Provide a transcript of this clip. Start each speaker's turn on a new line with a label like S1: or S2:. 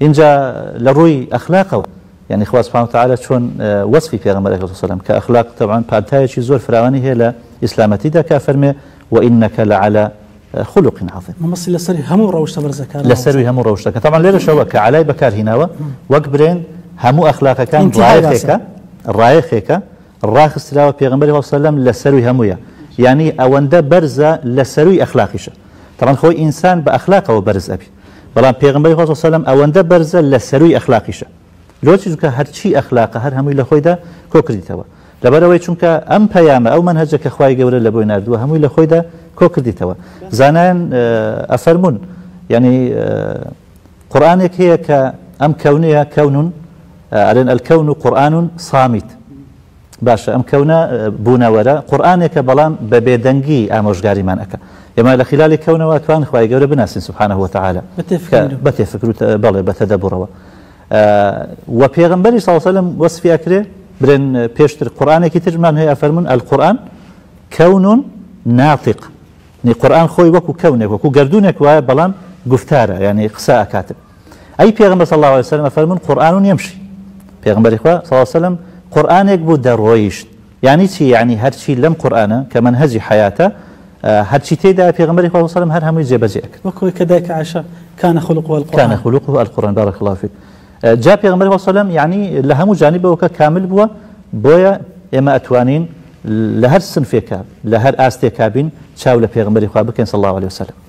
S1: اینجا لروي أخلاقه يعني خواص سبحانه وتعالى شون وصفي في غمر عليه الصلاة كأخلاق طبعا بانتاي شيء زور فرعوني هي لإسلامتي ده كافرمي وإنك لعلى خلق عظيم.
S2: ممثل لسري همو روشته برزكاه.
S1: لسري همو روشته طبعا ليلة شوكة علي بكار هناوا وقبرين همو أخلاق كان رايخيكا الراخ استلاوة في غمر عليه الصلاة لسري همويا يعني أوندا برزة لسري أخلاقيشه. طبعا هو إنسان بأخلاقه وبرز أبي. بلان پیغمبر خدا صلی الله علیه و آله ئەوەندە بەرزە لە سەروی ئەخلاقیشە لۆچی چونکە هەرچی ئەخلاقە هەر هەمووی لە خۆیدا کۆ کردیتەوە لەبەرەوەی چونکە ئەم پەیامە ئەو منهەجە کە خوای گەورە لە بۆی ناردووە هەمووی لە خۆیدا کۆ کردیتەوە زانایان ئەفەرمون یعنی قورئانێک هەیە کە ئەم کەونەیە کەون ئەڵێن الکەون قورئان صامت باشە ئەم کەونە بوونەوەرە قورئانێکە بەڵام بە بێدەنگی ئامۆژگاریمان ئەکە ئێمە لە خلالی کەونەوە توان خوای گەورە بناسین سبحانه وتعالى بەتێفکر و بەڵێ بەتەدەبڕەوە و پێغەمبەری صلی الله علیه و سلم وەصفی ئەکرێ برێن پێشتر قورئانێکی ترمان هەیە ئەفەرمون القورئان کەون ناطق نی قورئان خۆی وەکو کەونێک وەکو گەردوونێک وایە بەڵام گفتارە یعنی قسە ئەکاتن ئەی پێغەمبەر صلی الله علیه و سلم ئەفەرمون قورئان یەمشی پێغەمبەری خوا صلی الله علیه و سلم قورئانێک بوو دەڕۆیشت يعني چی يعني هەرچی لەم قورئانە کە منهەجی حیاتە هرشي تيدا في غمر الله صلى الله عليه وسلم هر جبزيك
S2: وكوي كذاك عائشة كان خلقه القرآن
S1: كان خلقه القرآن بارك الله فيك جاء في غمر الله صلى الله عليه وسلم يعني لهم جانبه وكامل بوا بويا إما أتوانين لهر سنفيكا لهر آستيكابين شاول في غمر الله صلى الله عليه وسلم